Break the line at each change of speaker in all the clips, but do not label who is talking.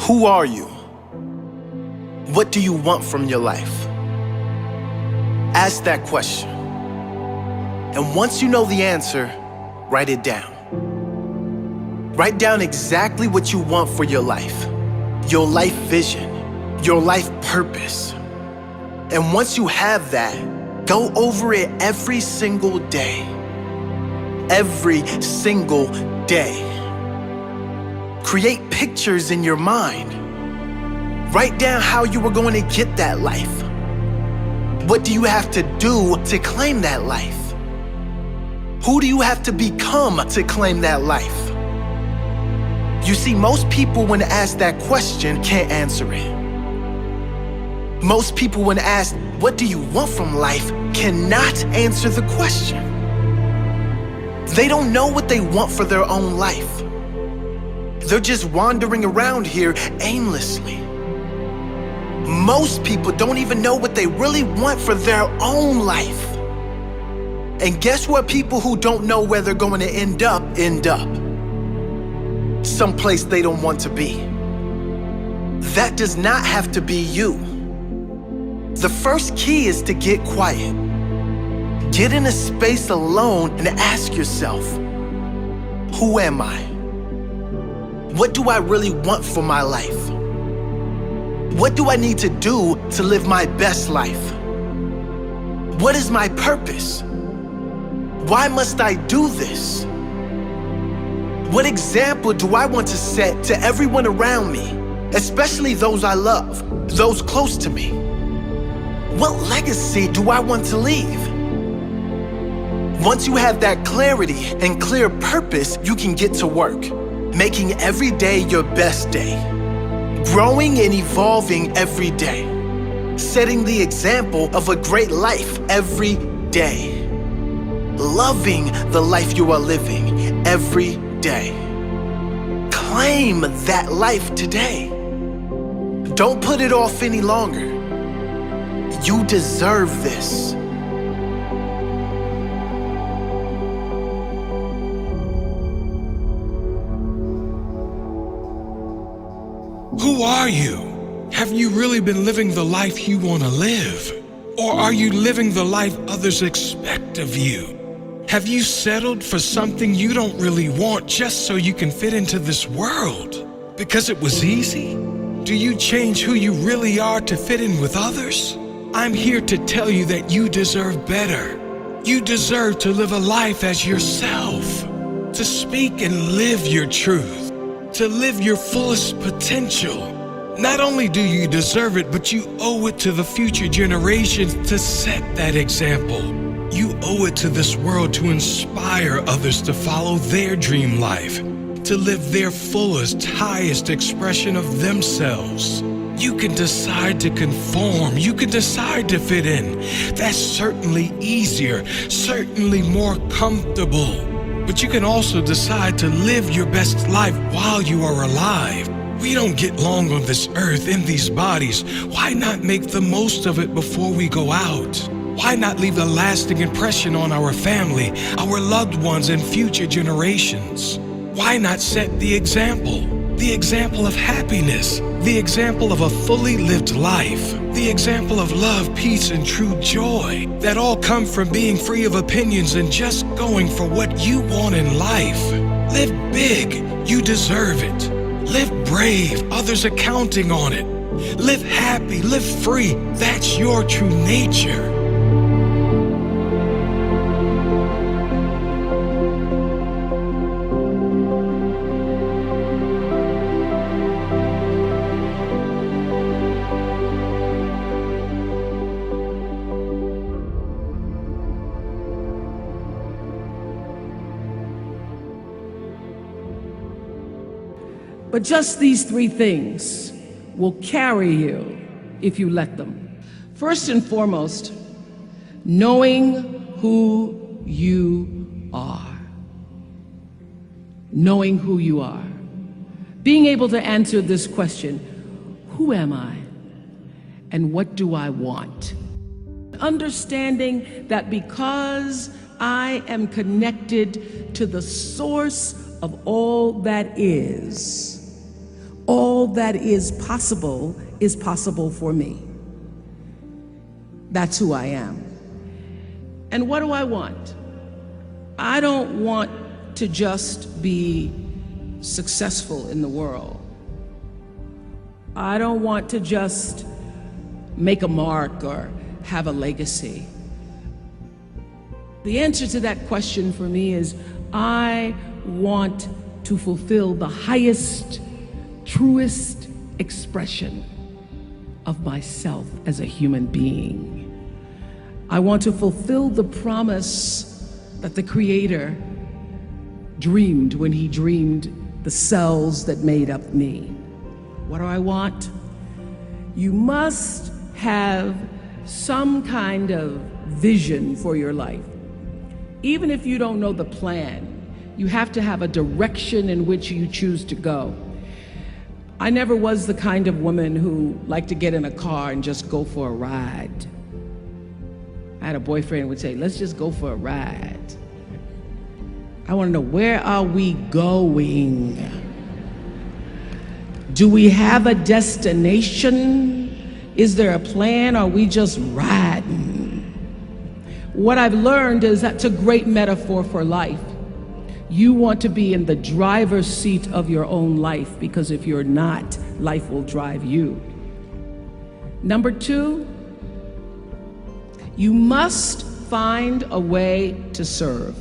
Who are you? What do you want from your life? Ask that question. And once you know the answer, write it down. Write down exactly what you want for your life vision, your life purpose. And once you have that, go over it every single day. Every single day. Create pictures in your mind. Write down how you are going to get that life. What do you have to do to claim that life? Who do you have to become to claim that life? You see, most people when asked that question can't answer it. Most people when asked, what do you want from life, cannot answer the question. They don't know what they want for their own life. They're just wandering around here aimlessly. Most people don't even know what they really want for their own life. And guess what people who don't know where they're going to end up? Someplace they don't want to be. That does not have to be you. The first key is to get quiet. Get in a space alone and ask yourself, who am I? What do I really want for my life? What do I need to do to live my best life? What is my purpose? Why must I do this? What example do I want to set to everyone around me, especially those I love, those close to me? What legacy do I want to leave? Once you have that clarity and clear purpose, you can get to work, making every day your best day, growing and evolving every day, setting the example of a great life every day, loving the life you are living every day. Claim that life today. Don't put it off any longer. You deserve this.
Who are you? Have you really been living the life you want to live? Or are you living the life others expect of you? Have you settled for something you don't really want just so you can fit into this world? Because it was easy? Do you change who you really are to fit in with others? I'm here to tell you that you deserve better. You deserve to live a life as yourself, to speak and live your truth, to live your fullest potential. Not only do you deserve it, but you owe it to the future generations to set that example. You owe it to this world to inspire others to follow their dream life, to live their fullest, highest expression of themselves. You can decide to conform. You can decide to fit in. That's certainly easier, certainly more comfortable. But you can also decide to live your best life while you are alive. We don't get long on this earth in these bodies. Why not make the most of it before we go out? Why not leave a lasting impression on our family, our loved ones, and future generations? Why not set the example? The example of happiness, the example of a fully lived life, the example of love, peace, and true joy that all come from being free of opinions and just going for what you want in life. Live big, you deserve it. Live brave, others are counting on it. Live happy, live free, that's your true nature.
But just these three things will carry you if you let them. First and foremost, knowing who you are. Knowing who you are. Being able to answer this question, who am I? And what do I want? Understanding that because I am connected to the source of all that is, All that is possible for me. That's who I am. And what do I want? I don't want to just be successful in the world. I don't want to just make a mark or have a legacy. The answer to that question for me is I want to fulfill the highest, truest expression of myself as a human being. I want to fulfill the promise that the Creator dreamed when He dreamed the cells that made up me. What do I want? You must have some kind of vision for your life. Even if you don't know the plan, you have to have a direction in which you choose to go. I never was the kind of woman who liked to get in a car and just go for a ride. I had a boyfriend who would say, let's just go for a ride. I want to know, where are we going? Do we have a destination? Is there a plan? Or are we just riding? What I've learned is that's a great metaphor for life. You want to be in the driver's seat of your own life, because if you're not, life will drive you. Number two, you must find a way to serve.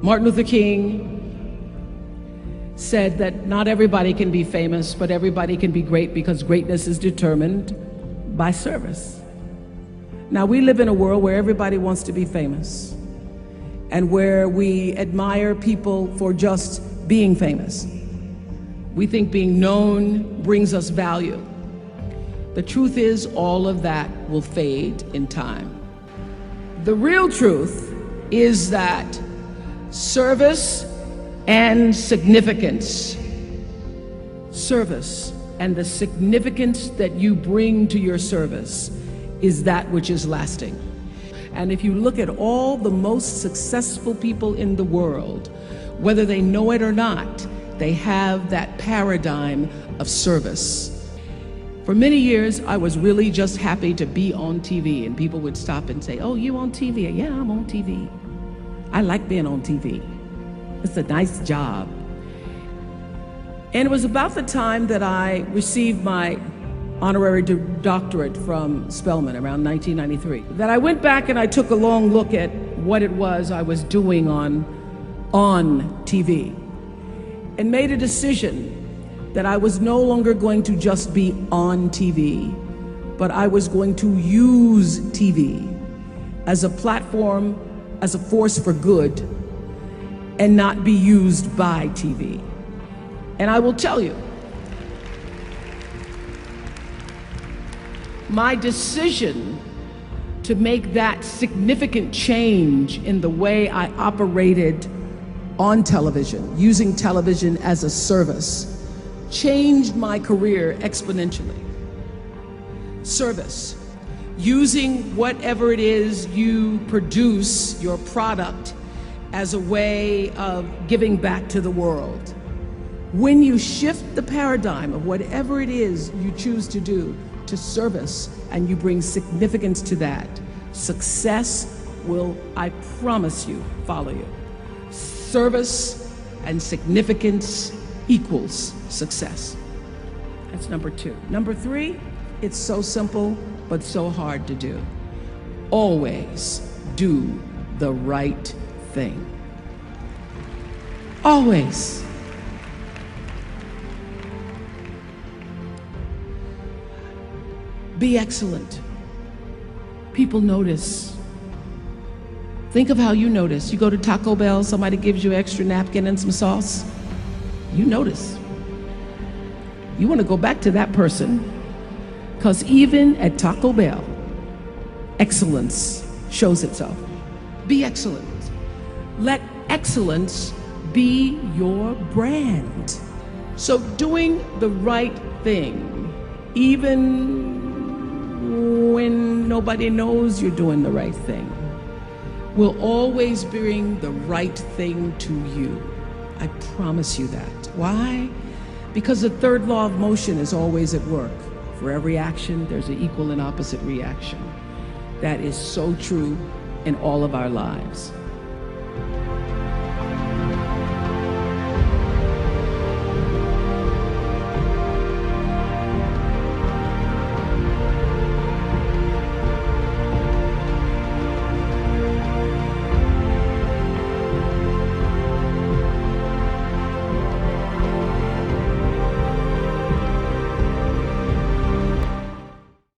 Martin Luther King said that not everybody can be famous, but everybody can be great, because greatness is determined by service. Now, we live in a world where everybody wants to be famous, and where we admire people for just being famous. We think being known brings us value. The truth is, all of that will fade in time. The real truth is that service and significance, service and the significance that you bring to your service is that which is lasting. And if you look at all the most successful people in the world, whether they know it or not, they have that paradigm of service. For many years, I was really just happy to be on TV, and people would stop and say, oh, you on TV? Yeah, I'm on TV. I like being on TV. It's a nice job. And it was about the time that I received my honorary doctorate from Spelman around 1993, that I went back and I took a long look at what it was I was doing on TV, and made a decision that I was no longer going to just be on TV, but I was going to use TV as a platform, as a force for good, and not be used by TV. And I will tell you, my decision to make that significant change in the way I operated on television, using television as a service, changed my career exponentially. Service, using whatever it is you produce, your product, as a way of giving back to the world. When you shift the paradigm of whatever it is you choose to do to service, and you bring significance to that, success will, I promise you, follow you. Service and significance equals success. That's number two. Number three, it's so simple, but so hard to do. Always do the right thing. Always. Be excellent. People notice. Think of how you notice. You go to Taco Bell, somebody gives you an extra napkin and some sauce. You notice. You want to go back to that person, because even at Taco Bell, excellence shows itself. Be excellent. Let excellence be your brand. So doing the right thing, even when nobody knows you're doing the right thing, will always bring the right thing to you. I promise you that. Why? Because the third law of motion is always at work. For every action, there's an equal and opposite reaction. That is so true in all of our lives.